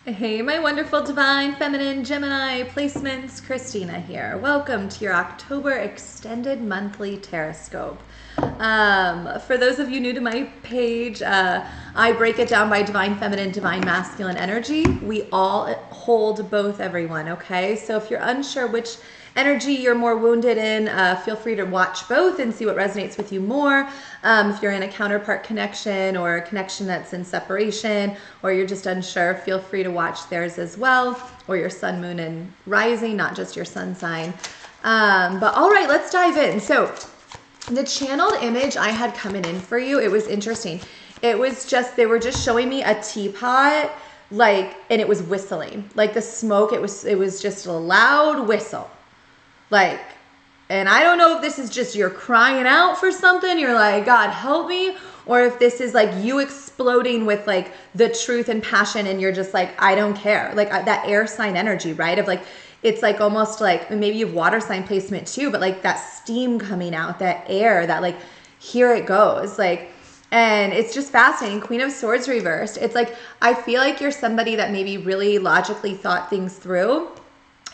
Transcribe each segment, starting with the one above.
Hey, my wonderful divine feminine Gemini placements, Christina here. Welcome to your October extended monthly Tarotscope. For those of you new to my page, I break it down by divine feminine, divine masculine energy. We all hold both, everyone, okay? So if you're unsure which energy you're more wounded in, feel free to watch both and see what resonates with you more. If you're in a counterpart connection or a connection that's in separation, or you're just unsure, feel free to watch theirs as well, or your sun, moon, and rising, not just your sun sign. But all right, let's dive in. So the channeled image I had coming in for you, it was interesting. It was just, they were just showing me a teapot, like, and it was whistling. Like the smoke, it was just a loud whistle. Like, and I don't know if this is just you're crying out for something, you're like, God help me, or if this is like you exploding with like the truth and passion and you're just like, I don't care. Like that air sign energy, right? Of like, it's like almost like, maybe you have water sign placement too, but like that steam coming out, that air, that like, here it goes. Like, and it's just fascinating. Queen of Swords reversed. It's like, I feel like you're somebody that maybe really logically thought things through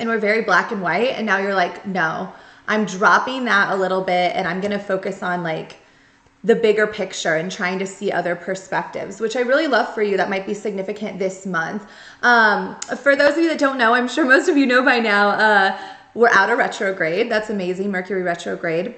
and we're very black and white. And now you're like, no, I'm dropping that a little bit and I'm going to focus on like the bigger picture and trying to see other perspectives, which I really love for you. That might be significant this month. For those of you that don't know, I'm sure most of you know by now, we're out of retrograde. That's amazing. Mercury retrograde.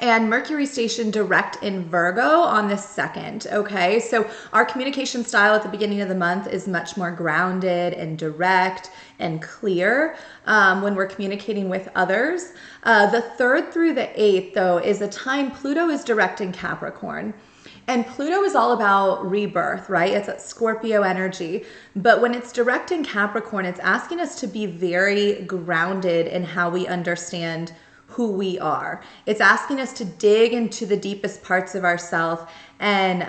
And Mercury stationed direct in Virgo on the 2nd, okay? So our communication style at the beginning of the month is much more grounded and direct and clear when we're communicating with others. The 3rd through the 8th, though, is a time Pluto is direct in Capricorn. And Pluto is all about rebirth, right? It's a Scorpio energy. But when it's direct in Capricorn, it's asking us to be very grounded in how we understand who we are. It's asking us to dig into the deepest parts of ourselves and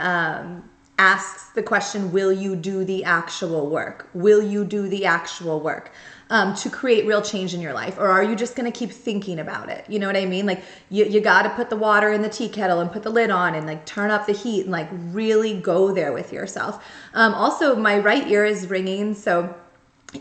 asks the question, will you do the actual work? Will you do the actual work to create real change in your life? Or are you just going to keep thinking about it? You know what I mean? Like you got to put the water in the tea kettle and put the lid on and like turn up the heat and like really go there with yourself. Also, my right ear is ringing. So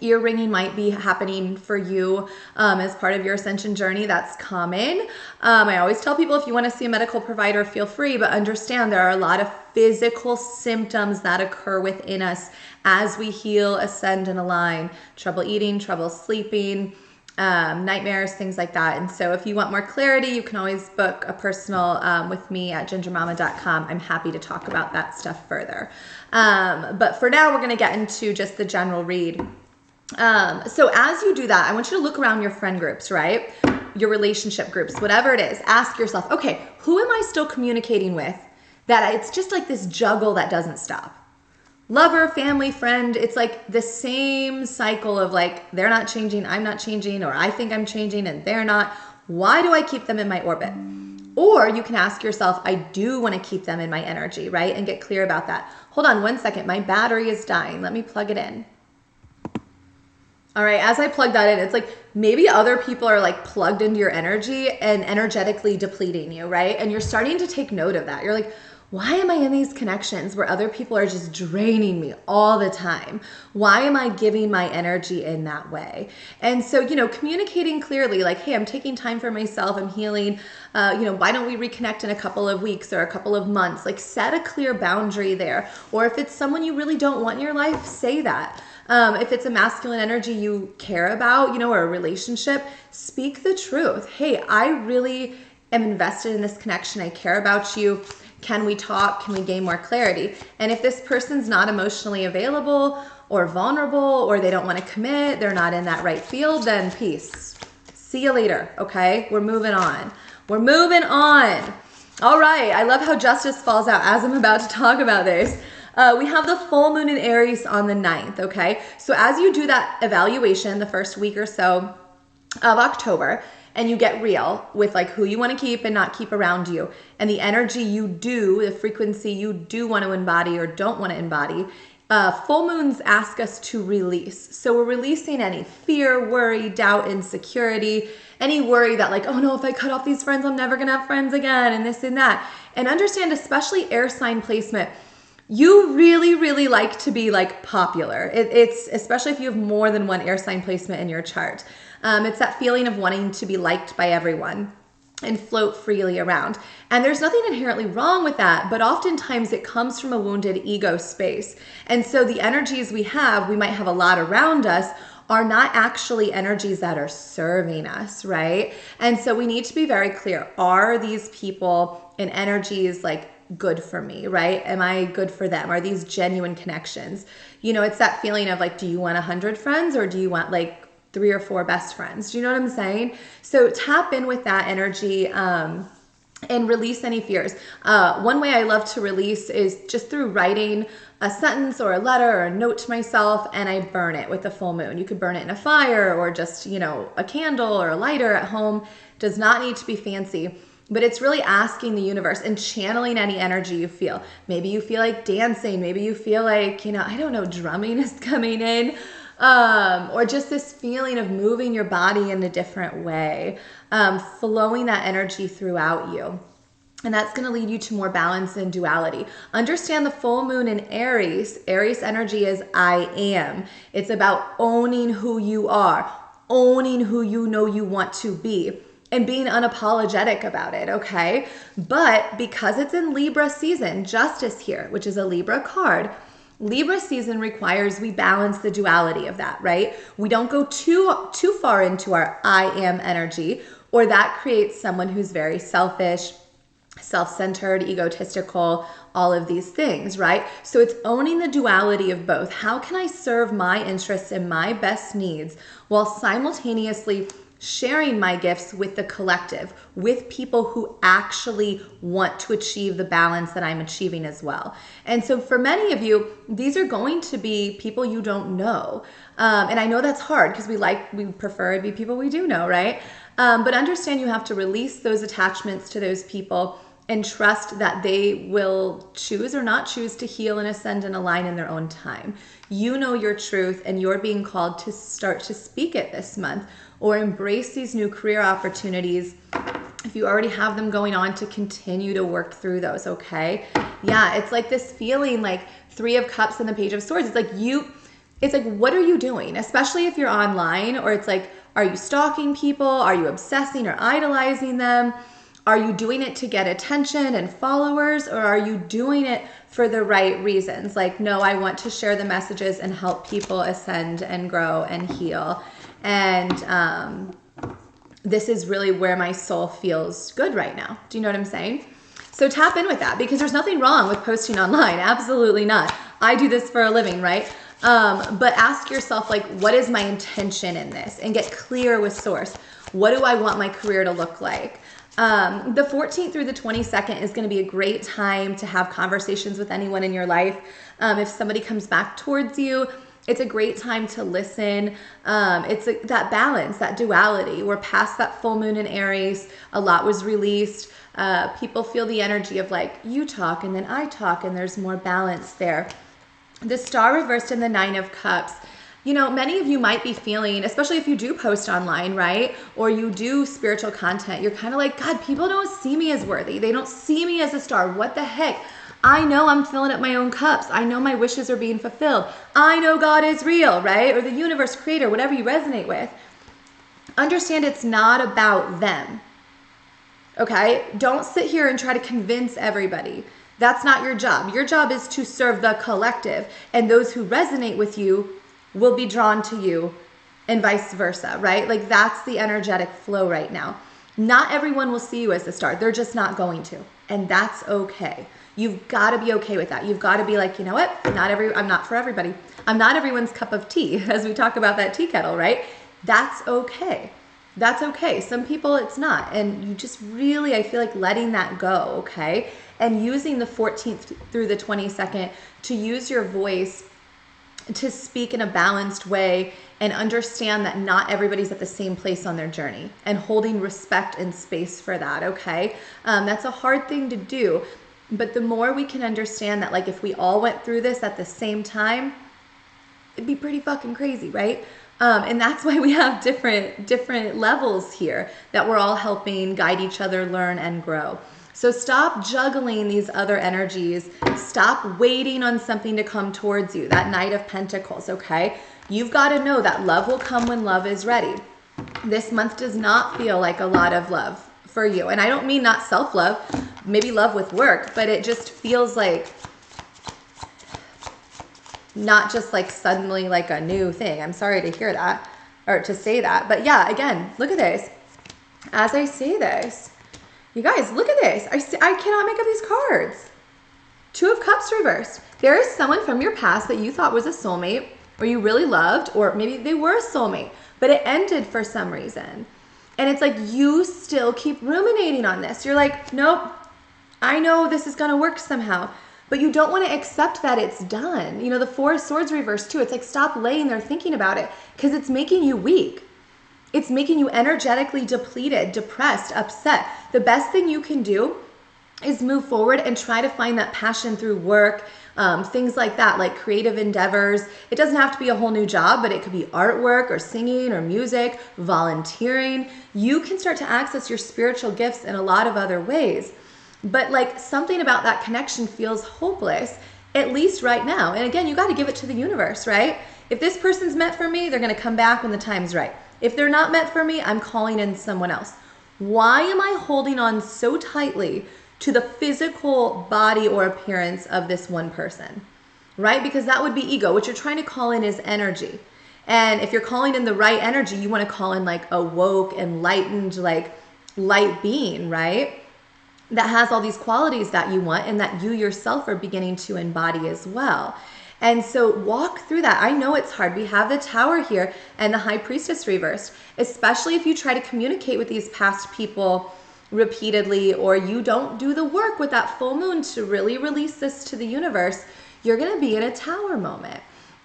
ear ringing might be happening for you as part of your ascension journey. That's common. I always tell people, if you want to see a medical provider, feel free, but understand there are a lot of physical symptoms that occur within us as we heal, ascend, and align. Trouble eating, trouble sleeping, nightmares, things like that. And so if you want more clarity, you can always book a personal with me at gingermama.com. I'm happy to talk about that stuff further. But for now, we're going to get into just the general read. So as you do that, I want you to look around your friend groups, right? Your relationship groups, whatever it is. Ask yourself, okay, who am I still communicating with that it's just like this juggle that doesn't stop? Lover, family, friend, it's like the same cycle of like, they're not changing, I'm not changing, or I think I'm changing and they're not. Why do I keep them in my orbit? Or you can ask yourself, I do want to keep them in my energy, right? And get clear about that. Hold on one second, my battery is dying. Let me plug it in. All right, as I plug that in, it's like maybe other people are like plugged into your energy and energetically depleting you, right? And you're starting to take note of that. You're like, why am I in these connections where other people are just draining me all the time? Why am I giving my energy in that way? And so, communicating clearly, like, hey, I'm taking time for myself, I'm healing, why don't we reconnect in a couple of weeks or a couple of months? Like, set a clear boundary there. Or if it's someone you really don't want in your life, say that. If it's a masculine energy you care about, or a relationship, speak the truth. Hey, I really am invested in this connection. I care about you. Can we talk? Can we gain more clarity? And if this person's not emotionally available or vulnerable, or they don't want to commit, they're not in that right field, then peace. See you later, okay? We're moving on. We're moving on. All right, I love how justice falls out as I'm about to talk about this. We have the full moon in Aries on the 9th, okay? So as you do that evaluation the first week or so of October, and you get real with like who you want to keep and not keep around you, and the energy you do, the frequency you do want to embody or don't want to embody, full moons ask us to release. So we're releasing any fear, worry, doubt, insecurity, any worry that like, oh no, if I cut off these friends, I'm never going to have friends again, and this and that. And understand, especially air sign placement, You really, really like to be like popular. It's especially if you have more than one air sign placement in your chart. It's that feeling of wanting to be liked by everyone and float freely around. And there's nothing inherently wrong with that, but oftentimes it comes from a wounded ego space. And so the energies we might have a lot around us, are not actually energies that are serving us, right? And so we need to be very clear. Are these people and energies like good for me, right? Am I good for them? Are these genuine connections? You know, it's that feeling of like, do you want 100 friends or do you want like 3 or 4 best friends? Do you know what I'm saying? So tap in with that energy, and release any fears. One way I love to release is just through writing a sentence or a letter or a note to myself, and I burn it with the full moon. You could burn it in a fire or just, you know, a candle or a lighter at home. Does not need to be fancy, but it's really asking the universe and channeling any energy you feel. Maybe you feel like dancing. Maybe you feel like, you know, I don't know, drumming is coming in. Or just this feeling of moving your body in a different way, flowing that energy throughout you. And that's going to lead you to more balance and duality. Understand the full moon in Aries. Aries energy is I am. It's about owning who you are, owning who you know you want to be, and being unapologetic about it, okay? But because it's in Libra season, Justice here, which is a Libra card, Libra season requires we balance the duality of that, right? We don't go too far into our I am energy, or that creates someone who's very selfish, self-centered, egotistical, all of these things, right? So it's owning the duality of both. How can I serve my interests and my best needs while simultaneously sharing my gifts with the collective, with people who actually want to achieve the balance that I'm achieving as well? And so for many of you, these are going to be people you don't know. And I know that's hard because we prefer to be people we do know, right? But understand you have to release those attachments to those people and trust that they will choose or not choose to heal and ascend and align in their own time. You know your truth, and you're being called to start to speak it this month or embrace these new career opportunities. If you already have them going on, to continue to work through those, okay? Yeah, it's like this feeling like 3 of Cups and the Page of Swords. It's like, what are you doing? Especially if you're online, or it's like, are you stalking people? Are you obsessing or idolizing them? Are you doing it to get attention and followers, or are you doing it for the right reasons? Like, no, I want to share the messages and help people ascend and grow and heal. And this is really where my soul feels good right now. Do you know what I'm saying? So tap in with that, because there's nothing wrong with posting online. Absolutely not. I do this for a living, right? But ask yourself, like, what is my intention in this? And get clear with source. What do I want my career to look like? The 14th through the 22nd is going to be a great time to have conversations with anyone in your life. If somebody comes back towards you, it's a great time to listen. It's that balance, that duality. We're past that full moon in Aries. A lot was released. People feel the energy of like, you talk and then I talk, and there's more balance there. The Star reversed in the 9 of Cups. You know, many of you might be feeling, especially if you do post online, right? Or you do spiritual content, you're kind of like, God, people don't see me as worthy. They don't see me as a star. What the heck? I know I'm filling up my own cups. I know my wishes are being fulfilled. I know God is real, right? Or the universe, creator, whatever you resonate with. Understand it's not about them. Okay? Don't sit here and try to convince everybody. That's not your job. Your job is to serve the collective, and those who resonate with you will be drawn to you, and vice versa, right? Like, that's the energetic flow right now. Not everyone will see you as the star. They're just not going to. And that's okay. You've got to be okay with that. You've got to be like, you know what? I'm not for everybody. I'm not everyone's cup of tea, as we talk about that tea kettle, right? That's okay. That's okay. Some people it's not. And you just really, I feel like letting that go, okay? And using the 14th through the 22nd to use your voice to speak in a balanced way, and understand that not everybody's at the same place on their journey, and holding respect and space for that, okay? That's a hard thing to do, but the more we can understand that, like, if we all went through this at the same time, it'd be pretty fucking crazy, right? And that's why we have different levels here that we're all helping guide each other, learn and grow. So stop juggling these other energies. Stop waiting on something to come towards you. That Knight of Pentacles, okay? You've got to know that love will come when love is ready. This month does not feel like a lot of love for you. And I don't mean not self-love, maybe love with work, but it just feels like not just like suddenly like a new thing. I'm sorry to hear that or to say that. But yeah, again, look at this. As I say this, you guys, look at this. I cannot make up these cards. Two of Cups reversed. There is someone from your past that you thought was a soulmate or you really loved, or maybe they were a soulmate, but it ended for some reason. And it's like you still keep ruminating on this. You're like, nope, I know this is going to work somehow. But you don't want to accept that it's done. You know, the Four of Swords reversed too. It's like stop laying there thinking about it because it's making you weak. It's making you energetically depleted, depressed, upset. The best thing you can do is move forward and try to find that passion through work, things like that, like creative endeavors. It doesn't have to be a whole new job, but it could be artwork or singing or music, volunteering. You can start to access your spiritual gifts in a lot of other ways. But like something about that connection feels hopeless, at least right now. And again, you got to give it to the universe, right? If this person's meant for me, they're going to come back when the time's right. If they're not meant for me, I'm calling in someone else. Why am I holding on so tightly to the physical body or appearance of this one person, right? Because that would be ego. What you're trying to call in is energy. And if you're calling in the right energy, you want to call in like a woke, enlightened, like light being, right? That has all these qualities that you want and that you yourself are beginning to embody as well. And so walk through that. I know it's hard. We have the Tower here and the High Priestess reversed, especially if you try to communicate with these past people repeatedly, or you don't do the work with that full moon to really release this to the universe. You're going to be in a Tower moment.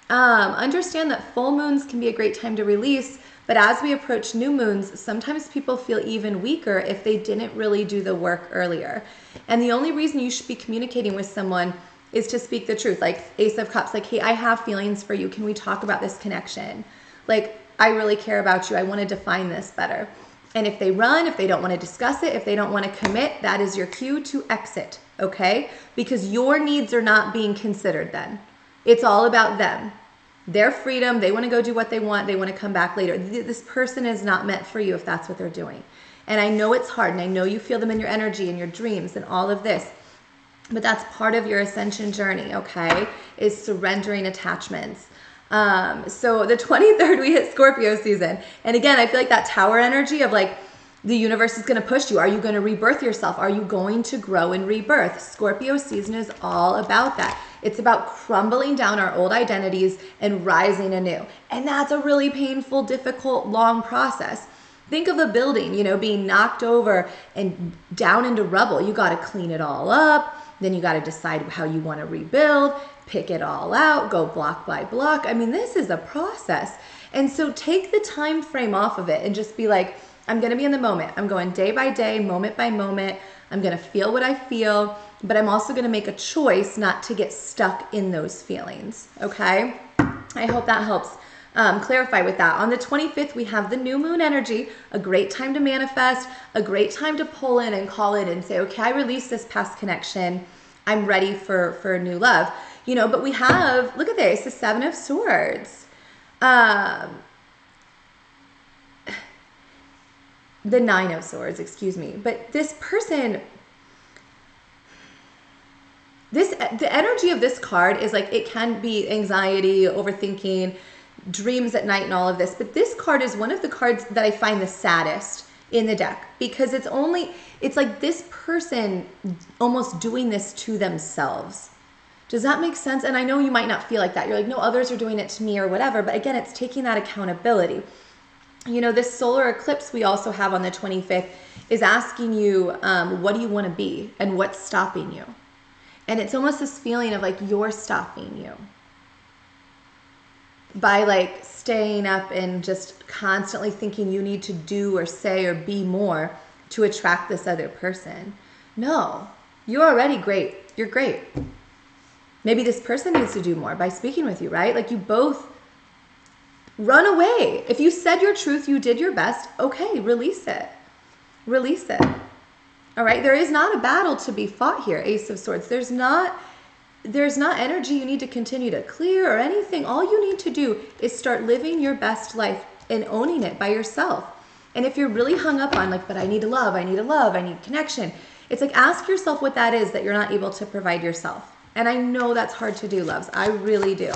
Understand that full moons can be a great time to release, but as we approach new moons, sometimes people feel even weaker if they didn't really do the work earlier. And the only reason you should be communicating with someone is to speak the truth. Like Ace of Cups, like, hey, I have feelings for you. Can we talk about this connection? Like, I really care about you. I want to define this better. And if they run, if they don't want to discuss it, if they don't want to commit, that is your cue to exit, okay? Because your needs are not being considered then. It's all about them. Their freedom, they want to go do what they want. They want to come back later. This person is not meant for you if that's what they're doing. And I know it's hard, and I know you feel them in your energy and your dreams and all of this. But that's part of your ascension journey, okay? Is surrendering attachments. So the 23rd, we hit Scorpio season. And again, I feel like that Tower energy of like, the universe is going to push you. Are you going to rebirth yourself? Are you going to grow and rebirth? Scorpio season is all about that. It's about crumbling down our old identities and rising anew. And that's a really painful, difficult, long process. Think of a building, you know, being knocked over and down into rubble. You got to clean it all up. Then you got to decide how you want to rebuild, pick it all out, go block by block. I mean, this is a process. And so take the time frame off of it and just be like, I'm going to be in the moment. I'm going day by day, moment by moment. I'm going to feel what I feel, but I'm also going to make a choice not to get stuck in those feelings. Okay? I hope that helps clarify with that. On the 25th, we have the new moon energy, a great time to manifest, a great time to pull in and call in and say, okay, I released this past connection. I'm ready for new love. You know, but we have, look at this, the Seven of Swords. The Nine of Swords, excuse me. But this person, the energy of this card is like, it can be anxiety, overthinking, dreams at night and all of this. But this card is one of the cards that I find the saddest in the deck because it's like this person almost doing this to themselves. Does that make sense? And I know you might not feel like that. You're like, no, others are doing it to me or whatever. But again, it's taking that accountability. You know, this solar eclipse we also have on the 25th is asking you, what do you want to be and what's stopping you? And it's almost this feeling of like you're stopping you by like staying up and just constantly thinking you need to do or say or be more to attract this other person. No, you're already great. You're great. Maybe this person needs to do more by speaking with you, right? Like you both run away. If you said your truth, you did your best, okay, release it. Release it. All right, there is not a battle to be fought here, Ace of Swords. There's not energy you need to continue to clear or anything. All you need to do is start living your best life and owning it by yourself. And if you're really hung up on like, but I need love, I need connection, it's like, ask yourself what that is that you're not able to provide yourself. And I know that's hard to do, loves. I really do.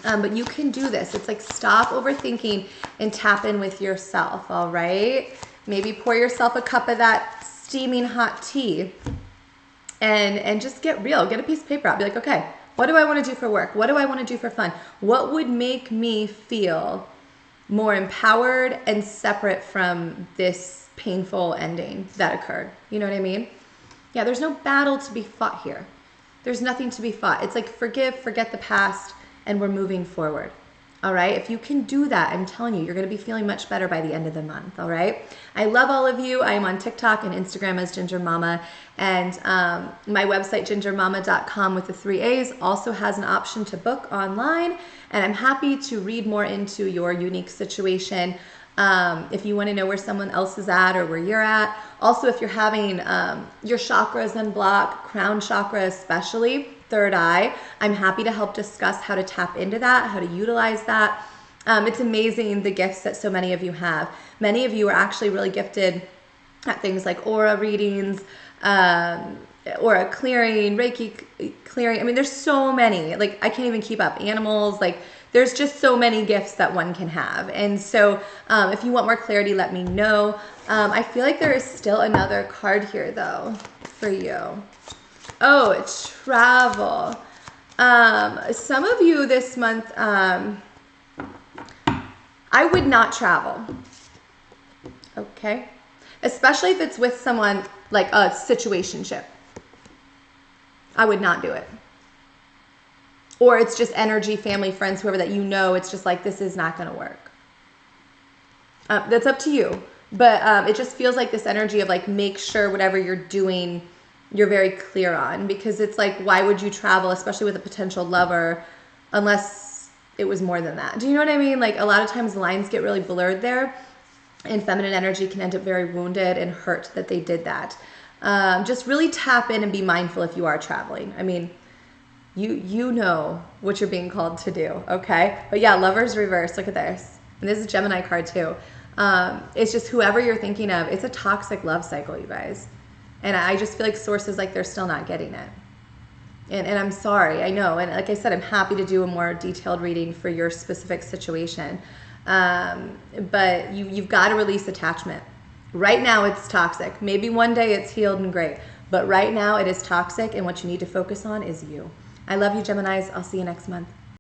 But you can do this. It's like, stop overthinking and tap in with yourself, all right? Maybe pour yourself a cup of that steaming hot tea and just get real. Get a piece of paper out. Be like, okay, what do I want to do for work? What do I want to do for fun? What would make me feel more empowered and separate from this painful ending that occurred? You know what I mean? Yeah, there's no battle to be fought here. There's nothing to be fought. It's like, forgive, forget the past, and we're moving forward. All right. If you can do that, I'm telling you, you're going to be feeling much better by the end of the month. All right. I love all of you. I am on TikTok and Instagram as Ginger Mama. And my website, gingermama.com with the 3 A's, also has an option to book online. And I'm happy to read more into your unique situation. If you want to know where someone else is at or where you're at. Also, if you're having your chakras unblocked, crown chakra especially, third eye, I'm happy to help discuss how to tap into that, how to utilize that. It's amazing the gifts that so many of you have. Many of you are actually really gifted at things like aura readings, aura clearing, Reiki clearing. I mean, there's so many, like I can't even keep up. Animals, like there's just so many gifts that one can have. And so if you want more clarity, let me know. I feel like there is still another card here though for you. Oh, it's travel. Some of you this month, I would not travel. Okay. Especially if it's with someone like a situationship. I would not do it. Or it's just energy, family, friends, whoever that you know, it's just like, this is not going to work. That's up to you. But it just feels like this energy of like, make sure whatever you're doing, you're very clear on, because it's like, why would you travel, especially with a potential lover, unless it was more than that? Do you know what I mean? Like a lot of times the lines get really blurred there, and feminine energy can end up very wounded and hurt that they did that. Just really tap in and be mindful if you are traveling. I mean, you know what you're being called to do, okay? But yeah, Lovers reverse, look at this. And this is Gemini card too. It's just whoever you're thinking of, it's a toxic love cycle, you guys. And I just feel like sources like they're still not getting it. And I'm sorry, I know. And like I said, I'm happy to do a more detailed reading for your specific situation. But you've got to release attachment. Right now it's toxic. Maybe one day it's healed and great. But right now it is toxic, and what you need to focus on is you. I love you, Geminis. I'll see you next month.